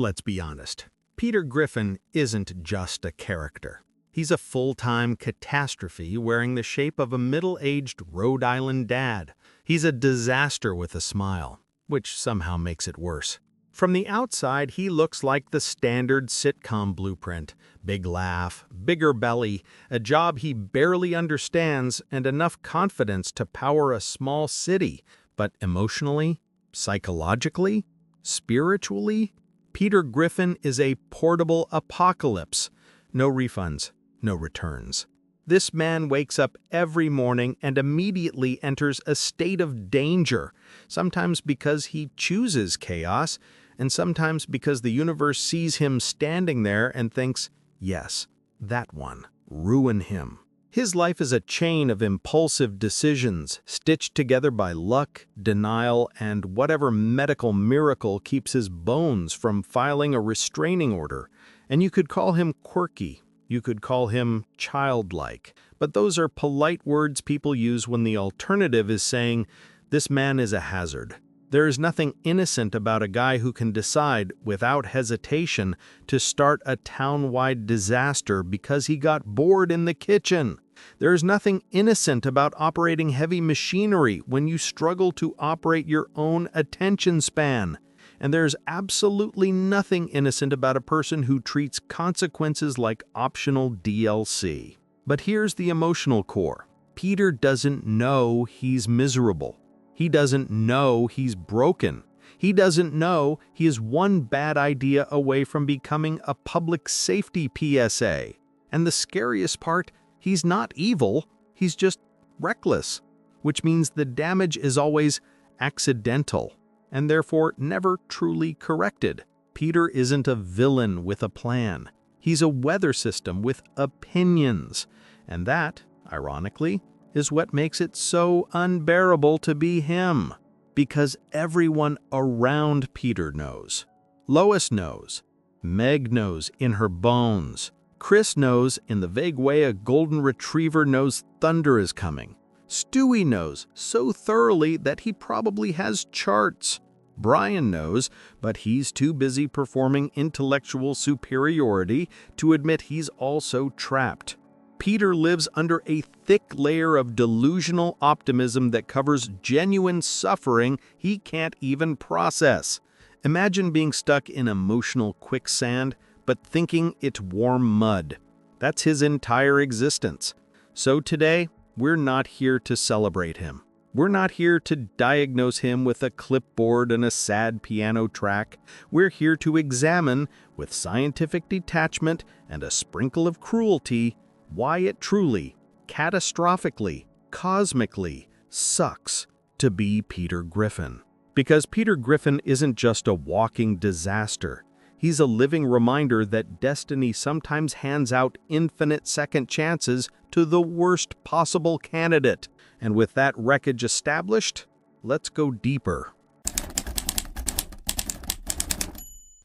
let's be honest. Peter Griffin isn't just a character. He's a full-time catastrophe wearing the shape of a middle-aged Rhode Island dad. He's a disaster with a smile, which somehow makes it worse. From the outside, he looks like the standard sitcom blueprint. Big laugh, bigger belly, a job he barely understands, and enough confidence to power a small city. But emotionally, psychologically, spiritually, Peter Griffin is a portable apocalypse. No refunds, no returns. This man wakes up every morning and immediately enters a state of danger, sometimes because he chooses chaos, and sometimes because the universe sees him standing there and thinks, yes, that one, ruin him. His life is a chain of impulsive decisions, stitched together by luck, denial, and whatever medical miracle keeps his bones from filing a restraining order. And you could call him quirky. You could call him childlike. But those are polite words people use when the alternative is saying, this man is a hazard. There is nothing innocent about a guy who can decide, without hesitation, to start a town-wide disaster because he got bored in the kitchen. There is nothing innocent about operating heavy machinery when you struggle to operate your own attention span. And there's absolutely nothing innocent about a person who treats consequences like optional DLC. But here's the emotional core. Peter doesn't know he's miserable. He doesn't know he's broken. He doesn't know he is one bad idea away from becoming a public safety PSA. And the scariest part, he's not evil, he's just reckless, which means the damage is always accidental and therefore never truly corrected. Peter isn't a villain with a plan. He's a weather system with opinions. And that, ironically, is what makes it so unbearable to be him. Because everyone around Peter knows. Lois knows. Meg knows in her bones. Chris knows in the vague way a golden retriever knows thunder is coming. Stewie knows so thoroughly that he probably has charts. Brian knows, but he's too busy performing intellectual superiority to admit he's also trapped. Peter lives under a thick layer of delusional optimism that covers genuine suffering he can't even process. Imagine being stuck in emotional quicksand, but thinking it's warm mud. That's his entire existence. So today, we're not here to celebrate him. We're not here to diagnose him with a clipboard and a sad piano track. We're here to examine, with scientific detachment and a sprinkle of cruelty, why it truly, catastrophically, cosmically sucks to be Peter Griffin. Because Peter Griffin isn't just a walking disaster. He's a living reminder that destiny sometimes hands out infinite second chances to the worst possible candidate. And with that wreckage established, let's go deeper.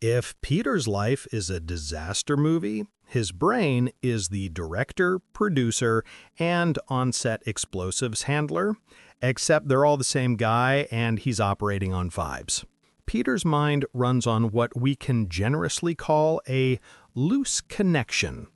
If Peter's life is a disaster movie, his brain is the director, producer, and on-set explosives handler, except they're all the same guy and he's operating on vibes. Peter's mind runs on what we can generously call a loose connection.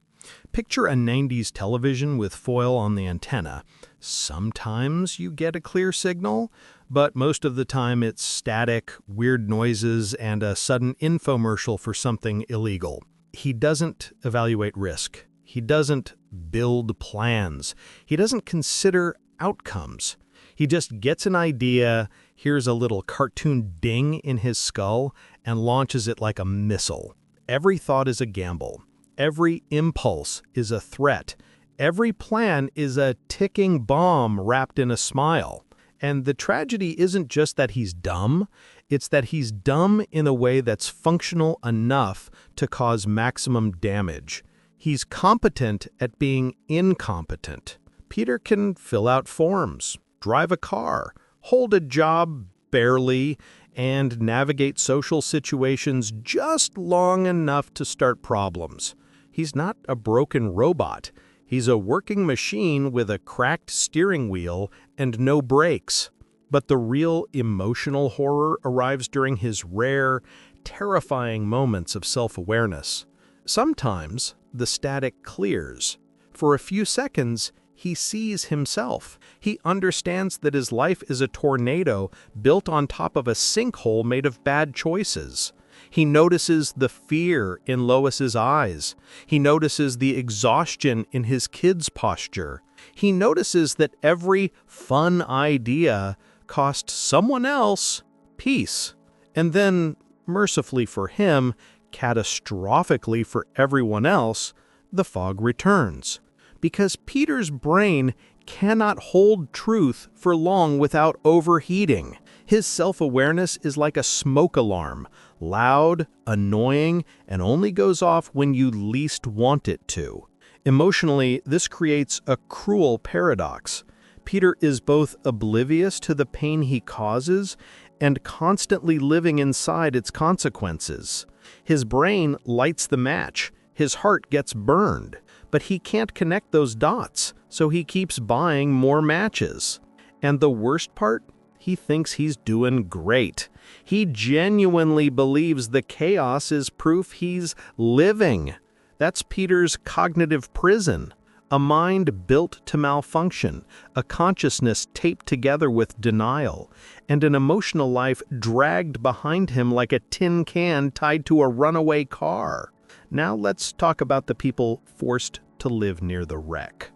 Picture a 90s television with foil on the antenna. Sometimes you get a clear signal, but most of the time it's static, weird noises, and a sudden infomercial for something illegal. He doesn't evaluate risk. He doesn't build plans. He doesn't consider outcomes. He just gets an idea, hears a little cartoon ding in his skull, and launches it like a missile. Every thought is a gamble. Every impulse is a threat. Every plan is a ticking bomb wrapped in a smile. And the tragedy isn't just that he's dumb, it's that he's dumb in a way that's functional enough to cause maximum damage. He's competent at being incompetent. Peter can fill out forms, drive a car, hold a job barely, and navigate social situations just long enough to start problems. He's not a broken robot. He's a working machine with a cracked steering wheel and no brakes. But the real emotional horror arrives during his rare, terrifying moments of self-awareness. Sometimes the static clears. For a few seconds, he sees himself. He understands that his life is a tornado built on top of a sinkhole made of bad choices. He notices the fear in Lois's eyes. He notices the exhaustion in his kid's posture. He notices that every fun idea cost someone else peace. And then, mercifully for him, catastrophically for everyone else, the fog returns. Because Peter's brain cannot hold truth for long without overheating. His self-awareness is like a smoke alarm, loud, annoying, and only goes off when you least want it to. Emotionally, this creates a cruel paradox. Peter is both oblivious to the pain he causes and constantly living inside its consequences. His brain lights the match, his heart gets burned, but he can't connect those dots, so he keeps buying more matches. And the worst part? He thinks he's doing great. He genuinely believes the chaos is proof he's living. That's Peter's cognitive prison. A mind built to malfunction, a consciousness taped together with denial, and an emotional life dragged behind him like a tin can tied to a runaway car. Now let's talk about the people forced to live near the wreck.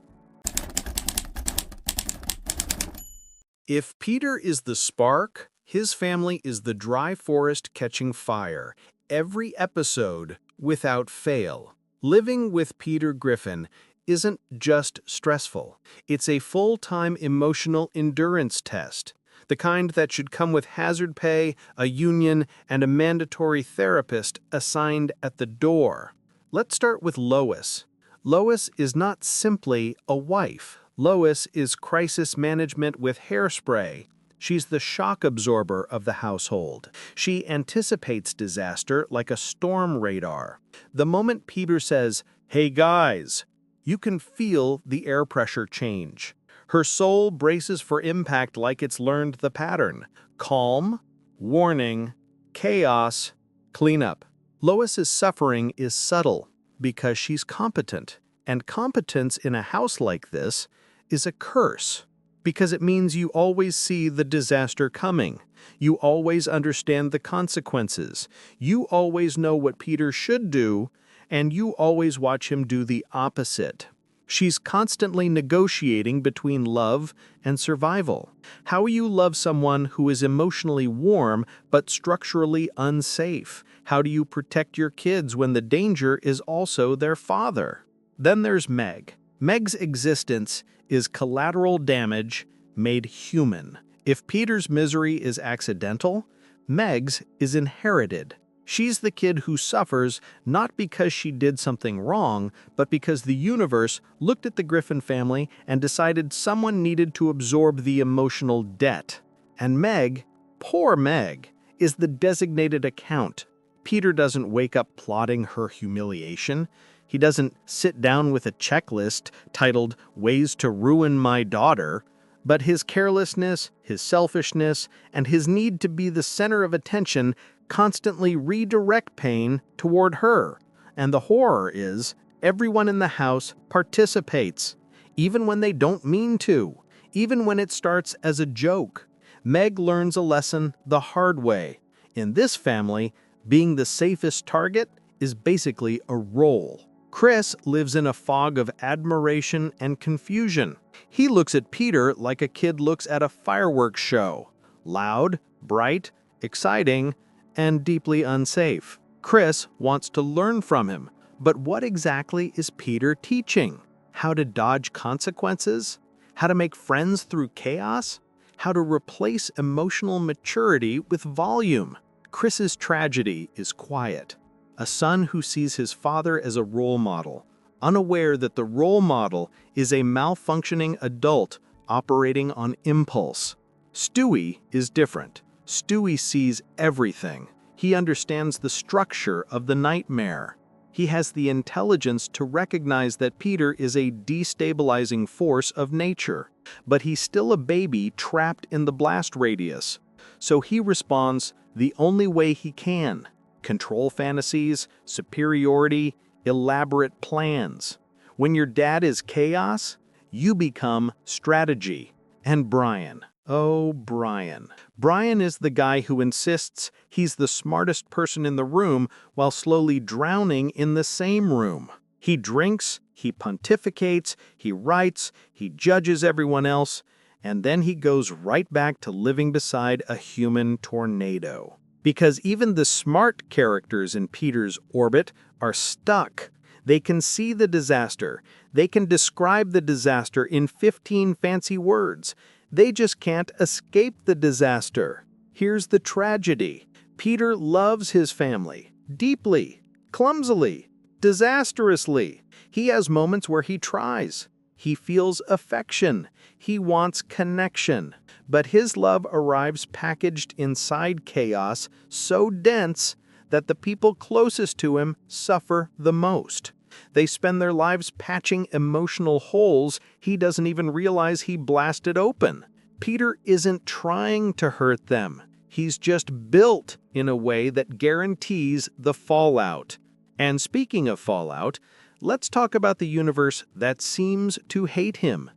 If Peter is the spark, his family is the dry forest catching fire, every episode without fail. Living with Peter Griffin isn't just stressful. It's a full-time emotional endurance test, the kind that should come with hazard pay, a union, and a mandatory therapist assigned at the door. Let's start with Lois. Lois is not simply a wife. Lois is crisis management with hairspray. She's the shock absorber of the household. She anticipates disaster like a storm radar. The moment Peter says, "Hey guys," you can feel the air pressure change. Her soul braces for impact like it's learned the pattern. Calm, warning, chaos, cleanup. Lois's suffering is subtle because she's competent, and competence in a house like this is a curse because it means you always see the disaster coming. You always understand the consequences. You always know what Peter should do, and you always watch him do the opposite. She's constantly negotiating between love and survival. How you love someone who is emotionally warm but structurally unsafe? How do you protect your kids when the danger is also their father? Then there's Meg. Meg's existence is collateral damage made human. If Peter's misery is accidental, Meg's is inherited. She's the kid who suffers not because she did something wrong, but because the universe looked at the Griffin family and decided someone needed to absorb the emotional debt. And Meg, poor Meg, is the designated account. Peter doesn't wake up plotting her humiliation. He doesn't sit down with a checklist titled "Ways to Ruin My Daughter," but his carelessness, his selfishness, and his need to be the center of attention constantly redirect pain toward her. And the horror is, everyone in the house participates, even when they don't mean to, even when it starts as a joke. Meg learns a lesson the hard way. In this family, being the safest target is basically a role. Chris lives in a fog of admiration and confusion. He looks at Peter like a kid looks at a fireworks show. Loud, bright, exciting, and deeply unsafe. Chris wants to learn from him, but what exactly is Peter teaching? How to dodge consequences? How to make friends through chaos? How to replace emotional maturity with volume? Chris's tragedy is quiet. A son who sees his father as a role model, unaware that the role model is a malfunctioning adult operating on impulse. Stewie is different. Stewie sees everything. He understands the structure of the nightmare. He has the intelligence to recognize that Peter is a destabilizing force of nature, but he's still a baby trapped in the blast radius. So he responds the only way he can, control fantasies, superiority, elaborate plans. When your dad is chaos, you become strategy. And Brian. Oh, Brian. Brian is the guy who insists he's the smartest person in the room while slowly drowning in the same room. He drinks, he pontificates, he writes, he judges everyone else, and then he goes right back to living beside a human tornado. Because even the smart characters in Peter's orbit are stuck. They can see the disaster. They can describe the disaster in 15 fancy words. They just can't escape the disaster. Here's the tragedy. Peter loves his family, deeply, clumsily, disastrously. He has moments where he tries. He feels affection. He wants connection. But his love arrives packaged inside chaos so dense that the people closest to him suffer the most. They spend their lives patching emotional holes he doesn't even realize he blasted open. Peter isn't trying to hurt them. He's just built in a way that guarantees the fallout. And speaking of fallout, let's talk about the universe that seems to hate him.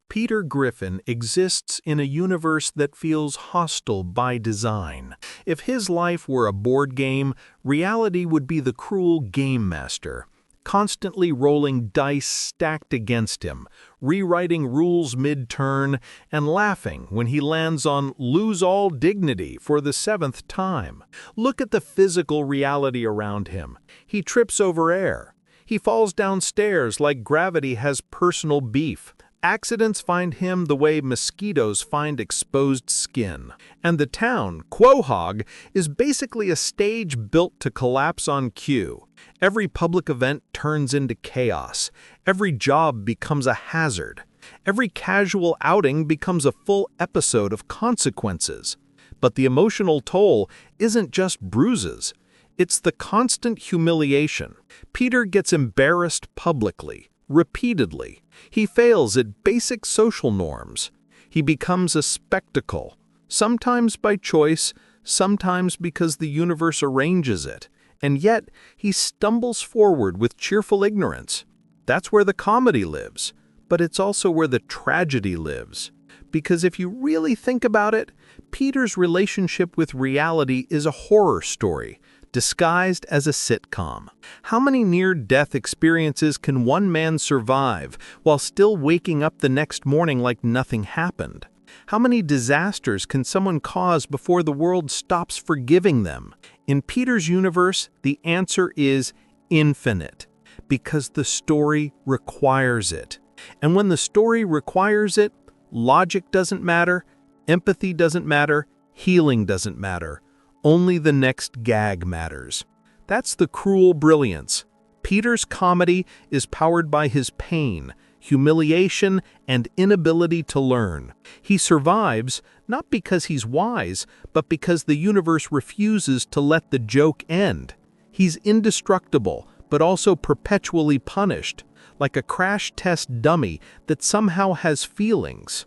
Peter Griffin exists in a universe that feels hostile by design. If his life were a board game, reality would be the cruel game master, constantly rolling dice stacked against him, rewriting rules mid-turn, and laughing when he lands on lose all dignity for the 7th time. Look at the physical reality around him. He trips over air. He falls downstairs like gravity has personal beef. Accidents find him the way mosquitoes find exposed skin. And the town, Quahog, is basically a stage built to collapse on cue. Every public event turns into chaos. Every job becomes a hazard. Every casual outing becomes a full episode of consequences. But the emotional toll isn't just bruises. It's the constant humiliation. Peter gets embarrassed publicly, repeatedly. He fails at basic social norms. He becomes a spectacle, sometimes by choice, sometimes because the universe arranges it. And yet, he stumbles forward with cheerful ignorance. That's where the comedy lives, but it's also where the tragedy lives. Because if you really think about it, Peter's relationship with reality is a horror story, disguised as a sitcom. How many near-death experiences can one man survive while still waking up the next morning like nothing happened? How many disasters can someone cause before the world stops forgiving them? In Peter's universe, the answer is infinite, because the story requires it. And when the story requires it, logic doesn't matter, empathy doesn't matter, healing doesn't matter. Only the next gag matters. That's the cruel brilliance. Peter's comedy is powered by his pain, humiliation, and inability to learn. He survives not because he's wise, but because the universe refuses to let the joke end. He's indestructible, but also perpetually punished, like a crash test dummy that somehow has feelings.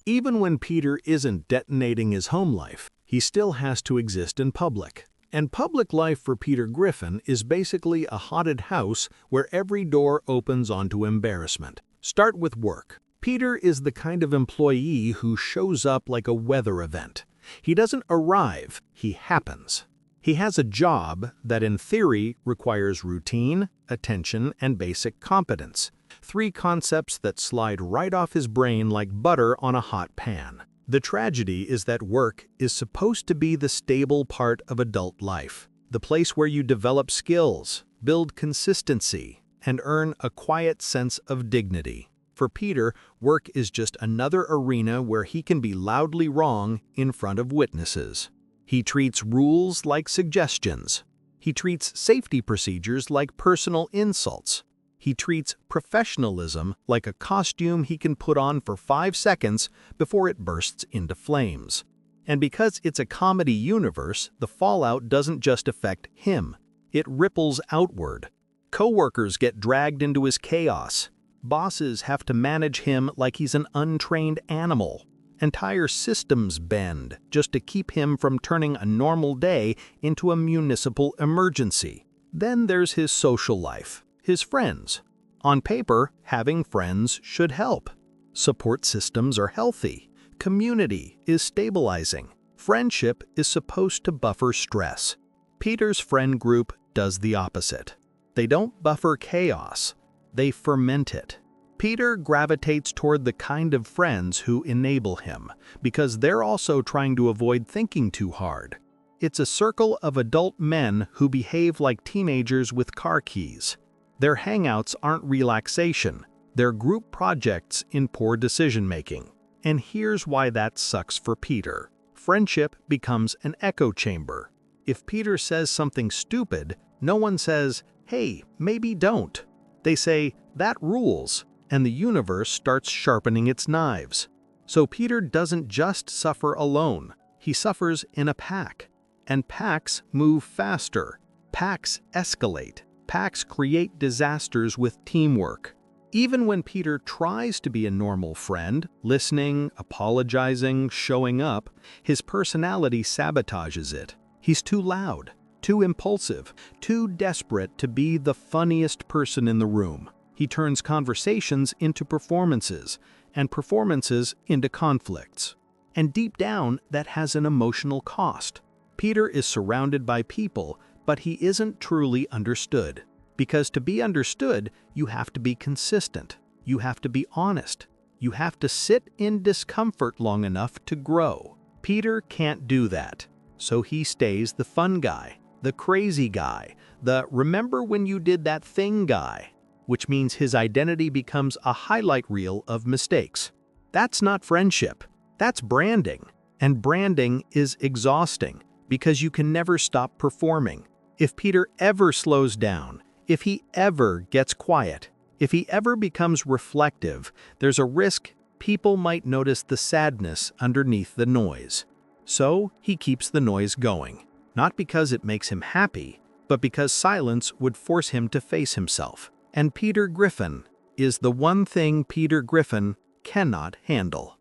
Even when Peter isn't detonating his home life, he still has to exist in public. And public life for Peter Griffin is basically a haunted house where every door opens onto embarrassment. Start with work. Peter is the kind of employee who shows up like a weather event. He doesn't arrive, he happens. He has a job that in theory requires routine, attention, and basic competence. 3 concepts that slide right off his brain like butter on a hot pan. The tragedy is that work is supposed to be the stable part of adult life, the place where you develop skills, build consistency, and earn a quiet sense of dignity. For Peter, work is just another arena where he can be loudly wrong in front of witnesses. He treats rules like suggestions. He treats safety procedures like personal insults. He treats professionalism like a costume he can put on for 5 seconds before it bursts into flames. And because it's a comedy universe, the fallout doesn't just affect him. It ripples outward. Coworkers get dragged into his chaos. Bosses have to manage him like he's an untrained animal. Entire systems bend just to keep him from turning a normal day into a municipal emergency. Then there's his social life, his friends. On paper, having friends should help. Support systems are healthy. Community is stabilizing. Friendship is supposed to buffer stress. Peter's friend group does the opposite. They don't buffer chaos, they ferment it. Peter gravitates toward the kind of friends who enable him, because they're also trying to avoid thinking too hard. It's a circle of adult men who behave like teenagers with car keys. Their hangouts aren't relaxation, they're group projects in poor decision-making. And here's why that sucks for Peter. Friendship becomes an echo chamber. If Peter says something stupid, no one says, "Hey, maybe don't." They say, "That rules," and the universe starts sharpening its knives. So Peter doesn't just suffer alone, he suffers in a pack. And packs move faster. Packs escalate. Packs create disasters with teamwork. Even when Peter tries to be a normal friend, listening, apologizing, showing up, his personality sabotages it. He's too loud, too impulsive, too desperate to be the funniest person in the room. He turns conversations into performances, and performances into conflicts. And deep down, that has an emotional cost. Peter is surrounded by people, but he isn't truly understood. Because to be understood, you have to be consistent. You have to be honest. You have to sit in discomfort long enough to grow. Peter can't do that. So he stays the fun guy, the crazy guy, the "remember when you did that thing" guy, which means his identity becomes a highlight reel of mistakes. That's not friendship. That's branding. And branding is exhausting because you can never stop performing. If Peter ever slows down, if he ever gets quiet, if he ever becomes reflective, there's a risk people might notice the sadness underneath the noise. So he keeps the noise going, not because it makes him happy, but because silence would force him to face himself. And Peter Griffin is the one thing Peter Griffin cannot handle.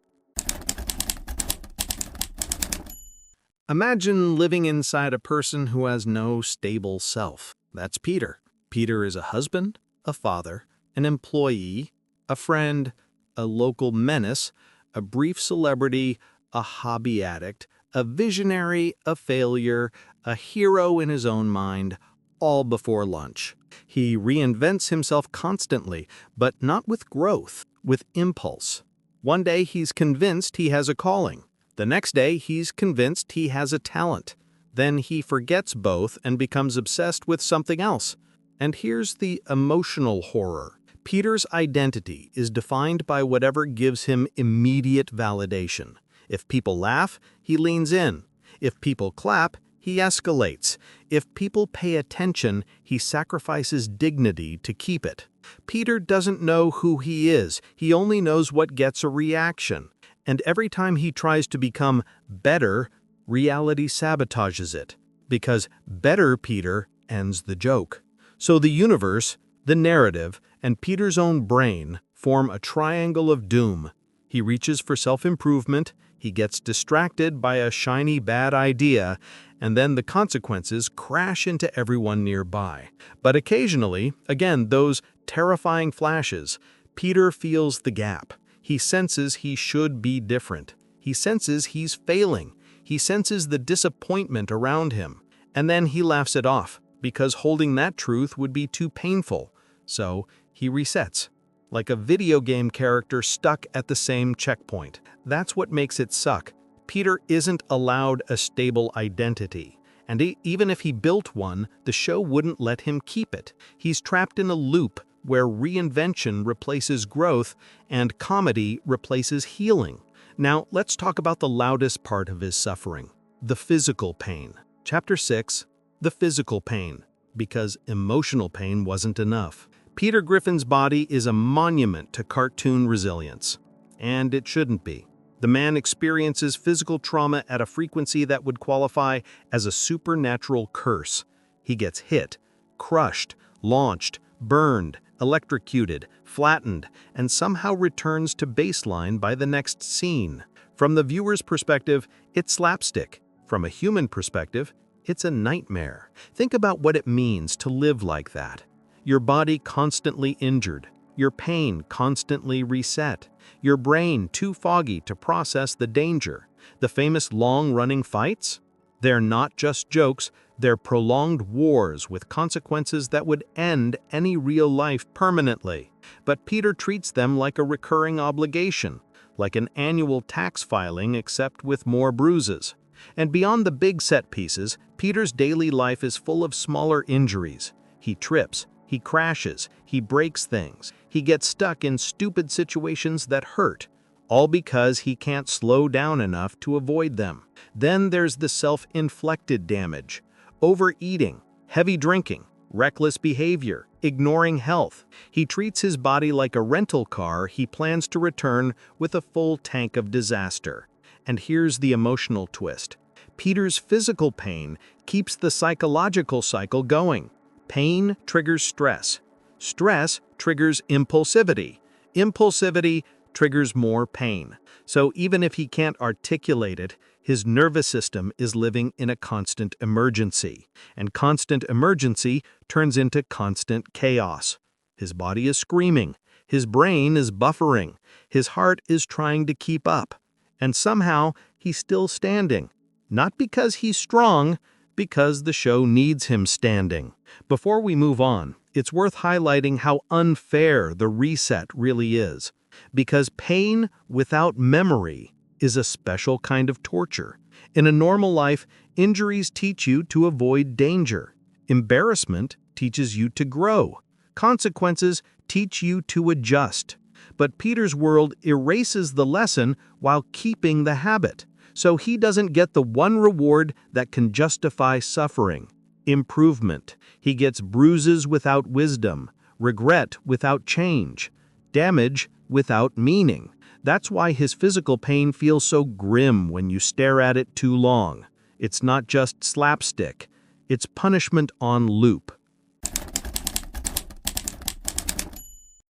Imagine living inside a person who has no stable self. That's Peter. Peter is a husband, a father, an employee, a friend, a local menace, a brief celebrity, a hobby addict, a visionary, a failure, a hero in his own mind, all before lunch. He reinvents himself constantly, but not with growth, with impulse. One day he's convinced he has a calling. The next day he's convinced he has a talent. Then he forgets both and becomes obsessed with something else. And here's the emotional horror. Peter's identity is defined by whatever gives him immediate validation. If people laugh, he leans in. If people clap, he escalates. If people pay attention, he sacrifices dignity to keep it. Peter doesn't know who he is. He only knows what gets a reaction. And every time he tries to become better, reality sabotages it. Because better Peter ends the joke. So the universe, the narrative, and Peter's own brain form a triangle of doom. He reaches for self-improvement, he gets distracted by a shiny bad idea, and then the consequences crash into everyone nearby. But occasionally, again, those terrifying flashes, Peter feels the gap. He senses he should be different. He senses he's failing. He senses the disappointment around him. And then he laughs it off, because holding that truth would be too painful. So he resets, like a video game character stuck at the same checkpoint. That's what makes it suck. Peter isn't allowed a stable identity. And even if he built one, the show wouldn't let him keep it. He's trapped in a loop where reinvention replaces growth and comedy replaces healing. Now, let's talk about the loudest part of his suffering, the physical pain. Chapter 6, the physical pain, because emotional pain wasn't enough. Peter Griffin's body is a monument to cartoon resilience, and it shouldn't be. The man experiences physical trauma at a frequency that would qualify as a supernatural curse. He gets hit, crushed, launched, burned, electrocuted, flattened, and somehow returns to baseline by the next scene. From the viewer's perspective, it's slapstick. From a human perspective, it's a nightmare. Think about what it means to live like that. Your body constantly injured, your pain constantly reset, your brain too foggy to process the danger. The famous long-running fights? They're not just jokes, they're prolonged wars with consequences that would end any real life permanently. But Peter treats them like a recurring obligation, like an annual tax filing except with more bruises. And beyond the big set pieces, Peter's daily life is full of smaller injuries. He trips, he crashes, he breaks things, he gets stuck in stupid situations that hurt, all because he can't slow down enough to avoid them. Then there's the self-inflicted damage: overeating, heavy drinking, reckless behavior, ignoring health. He treats his body like a rental car he plans to return with a full tank of disaster. And here's the emotional twist. Peter's physical pain keeps the psychological cycle going. Pain triggers stress. Stress triggers impulsivity. Impulsivity triggers more pain. So even if he can't articulate it, his nervous system is living in a constant emergency. And constant emergency turns into constant chaos. His body is screaming. His brain is buffering. His heart is trying to keep up. And somehow, he's still standing. Not because he's strong, because the show needs him standing. Before we move on, it's worth highlighting how unfair the reset really is. Because pain without memory is a special kind of torture. In a normal life, injuries teach you to avoid danger. Embarrassment teaches you to grow. Consequences teach you to adjust. But Peter's world erases the lesson while keeping the habit. So he doesn't get the one reward that can justify suffering: improvement. He gets bruises without wisdom, regret without change, damage without meaning. That's why his physical pain feels so grim when you stare at it too long. It's not just slapstick, it's punishment on loop.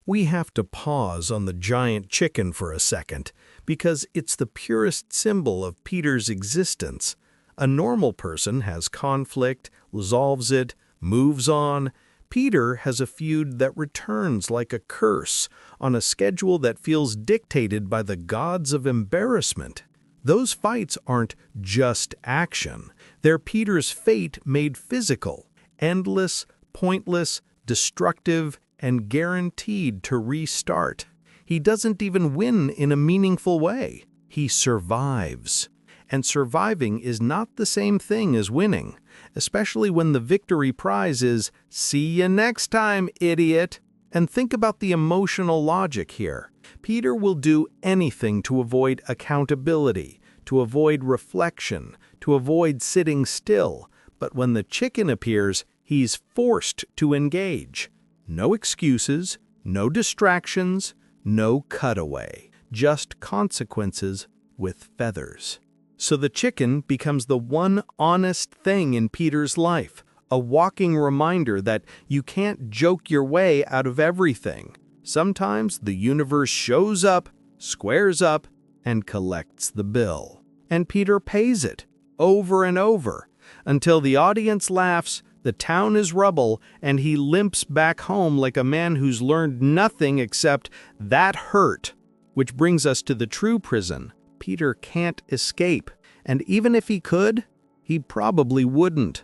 We have to pause on the giant chicken for a second, because it's the purest symbol of Peter's existence. A normal person has conflict, resolves it, moves on. Peter has a feud that returns like a curse, on a schedule that feels dictated by the gods of embarrassment. Those fights aren't just action. They're Peter's fate made physical, endless, pointless, destructive, and guaranteed to restart. He doesn't even win in a meaningful way. He survives. And surviving is not the same thing as winning, especially when the victory prize is, "See you next time, idiot." And think about the emotional logic here. Peter will do anything to avoid accountability, to avoid reflection, to avoid sitting still. But when the chicken appears, he's forced to engage. No excuses, no distractions, no cutaway, just consequences with feathers. So the chicken becomes the one honest thing in Peter's life, a walking reminder that you can't joke your way out of everything. Sometimes the universe shows up, squares up, and collects the bill. And Peter pays it, over and over, until the audience laughs, the town is rubble, and he limps back home like a man who's learned nothing except "that hurt." Which brings us to the true prison. Peter can't escape, and even if he could, he probably wouldn't.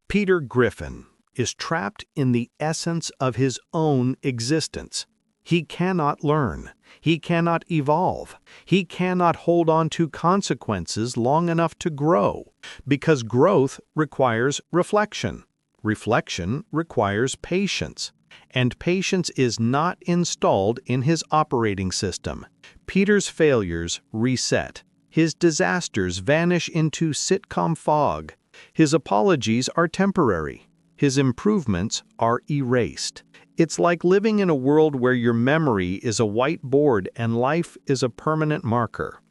Peter Griffin is trapped in the essence of his own existence. He cannot learn. He cannot evolve. He cannot hold on to consequences long enough to grow, because growth requires reflection. Reflection requires patience, and patience is not installed in his operating system. Peter's failures reset. His disasters vanish into sitcom fog. His apologies are temporary. His improvements are erased. It's like living in a world where your memory is a whiteboard and life is a permanent marker.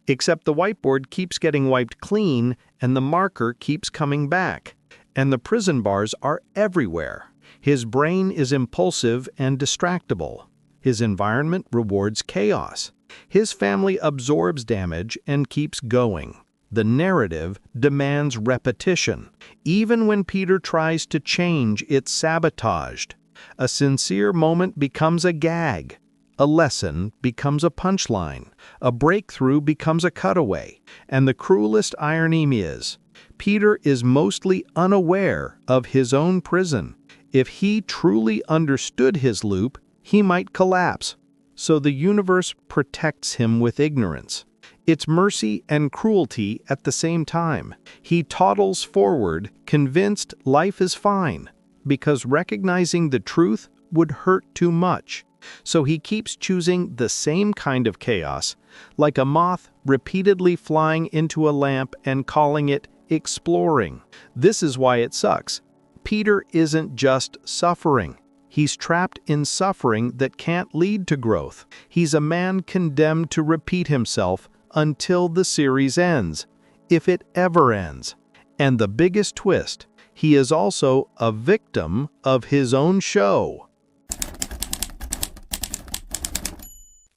Except the whiteboard keeps getting wiped clean and the marker keeps coming back. And the prison bars are everywhere. His brain is impulsive and distractible. His environment rewards chaos. His family absorbs damage and keeps going. The narrative demands repetition. Even when Peter tries to change, it's sabotaged. A sincere moment becomes a gag. A lesson becomes a punchline. A breakthrough becomes a cutaway. And the cruelest irony is, Peter is mostly unaware of his own prison. If he truly understood his loop, he might collapse. So the universe protects him with ignorance. It's mercy and cruelty at the same time. He toddles forward, convinced life is fine, because recognizing the truth would hurt too much. So he keeps choosing the same kind of chaos, like a moth repeatedly flying into a lamp and calling it exploring. This is why it sucks. Peter isn't just suffering. He's trapped in suffering that can't lead to growth. He's a man condemned to repeat himself until the series ends, if it ever ends. And the biggest twist, he is also a victim of his own show.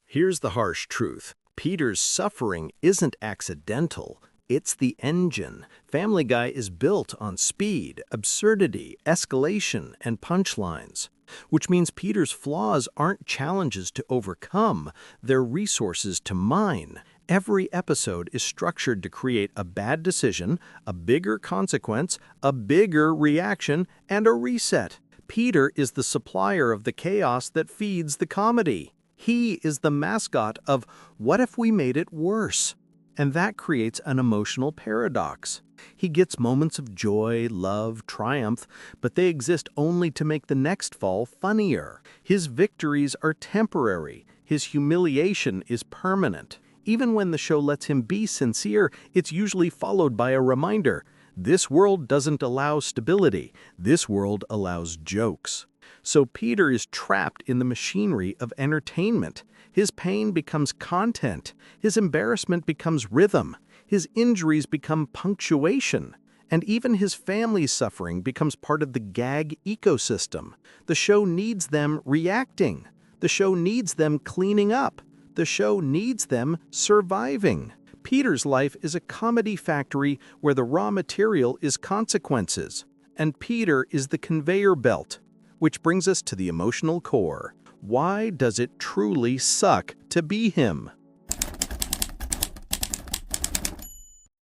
Here's the harsh truth. Peter's suffering isn't accidental. It's the engine. Family Guy is built on speed, absurdity, escalation, and punchlines. Which means Peter's flaws aren't challenges to overcome, they're resources to mine. Every episode is structured to create a bad decision, a bigger consequence, a bigger reaction, and a reset. Peter is the supplier of the chaos that feeds the comedy. He is the mascot of "What if we made it worse?" And that creates an emotional paradox. He gets moments of joy, love, triumph, but they exist only to make the next fall funnier. His victories are temporary. His humiliation is permanent. Even when the show lets him be sincere, it's usually followed by a reminder. This world doesn't allow stability. This world allows jokes. So Peter is trapped in the machinery of entertainment. His pain becomes content. His embarrassment becomes rhythm. His injuries become punctuation. And even his family's suffering becomes part of the gag ecosystem. The show needs them reacting. The show needs them cleaning up. The show needs them surviving. Peter's life is a comedy factory where the raw material is consequences. And Peter is the conveyor belt. Which brings us to the emotional core. Why does it truly suck to be him?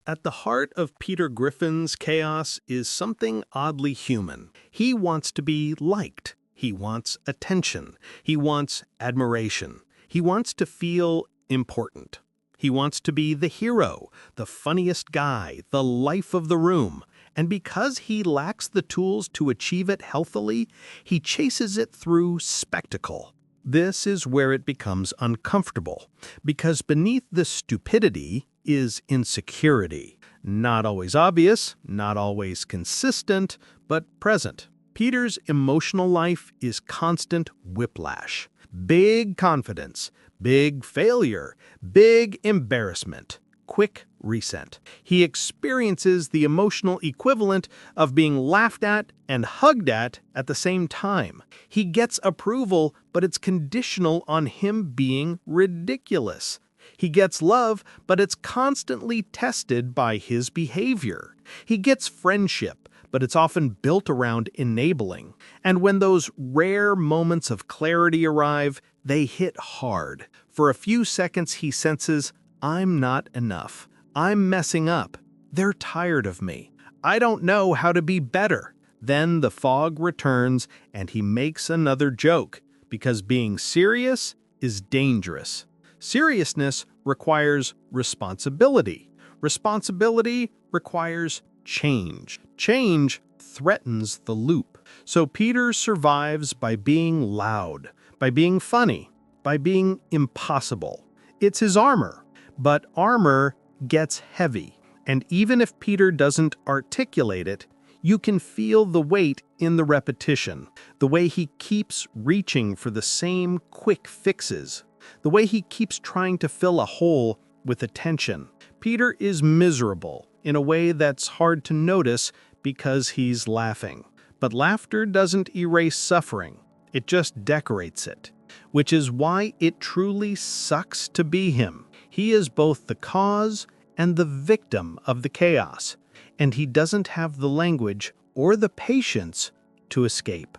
At the heart of Peter Griffin's chaos is something oddly human. He wants to be liked. He wants attention. He wants admiration. He wants to feel important. He wants to be the hero, the funniest guy, the life of the room. And because he lacks the tools to achieve it healthily, he chases it through spectacle. This is where it becomes uncomfortable, because beneath the stupidity is insecurity. Not always obvious, not always consistent, but present. Peter's emotional life is constant whiplash. Big confidence, big failure, big embarrassment, quick reset. He experiences the emotional equivalent of being laughed at and hugged at the same time. He gets approval, but it's conditional on him being ridiculous. He gets love, but it's constantly tested by his behavior. He gets friendship, but it's often built around enabling. And when those rare moments of clarity arrive, they hit hard. For a few seconds he senses, I'm not enough. I'm messing up. They're tired of me. I don't know how to be better. Then the fog returns and he makes another joke, because being serious is dangerous. Seriousness requires responsibility. Responsibility requires change. Change threatens the loop. So Peter survives by being loud, by being funny, by being impossible. It's his armor. But armor gets heavy, and even if Peter doesn't articulate it, you can feel the weight in the repetition, the way he keeps reaching for the same quick fixes, the way he keeps trying to fill a hole with attention. Peter is miserable in a way that's hard to notice because he's laughing. But laughter doesn't erase suffering, it just decorates it. which is why it truly sucks to be him. He is both the cause and the victim of the chaos, and he doesn't have the language or the patience to escape.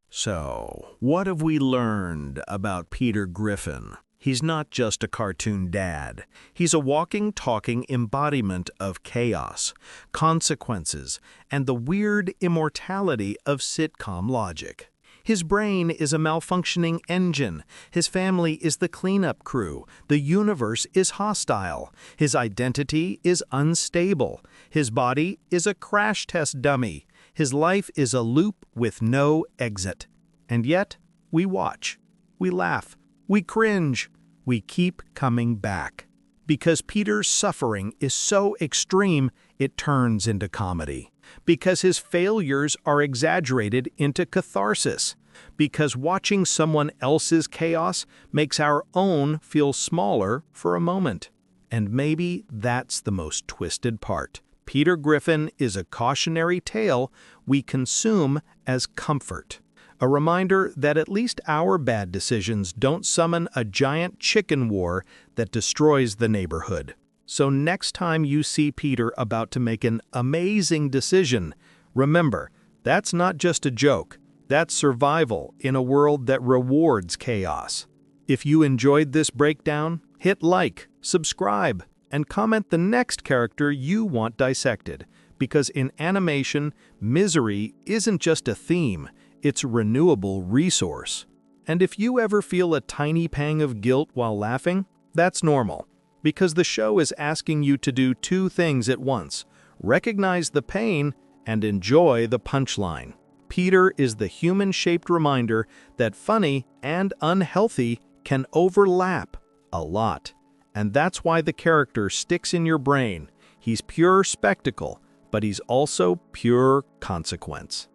So, what have we learned about Peter Griffin? He's not just a cartoon dad. He's a walking, talking embodiment of chaos, consequences, and the weird immortality of sitcom logic. His brain is a malfunctioning engine. His family is the cleanup crew. The universe is hostile. His identity is unstable. His body is a crash test dummy. His life is a loop with no exit. And yet, we watch. We laugh. We cringe. We keep coming back. Because Peter's suffering is so extreme, it turns into comedy. Because his failures are exaggerated into catharsis. Because watching someone else's chaos makes our own feel smaller for a moment. And maybe that's the most twisted part. Peter Griffin is a cautionary tale we consume as comfort. A reminder that at least our bad decisions don't summon a giant chicken war that destroys the neighborhood. So next time you see Peter about to make an amazing decision, remember, that's not just a joke. That's survival in a world that rewards chaos. If you enjoyed this breakdown, hit like, subscribe, and comment the next character you want dissected. Because in animation, misery isn't just a theme, it's a renewable resource. And if you ever feel a tiny pang of guilt while laughing, that's normal. Because the show is asking you to do two things at once: recognize the pain and enjoy the punchline. Peter is the human-shaped reminder that funny and unhealthy can overlap a lot. And that's why the character sticks in your brain. He's pure spectacle, but he's also pure consequence.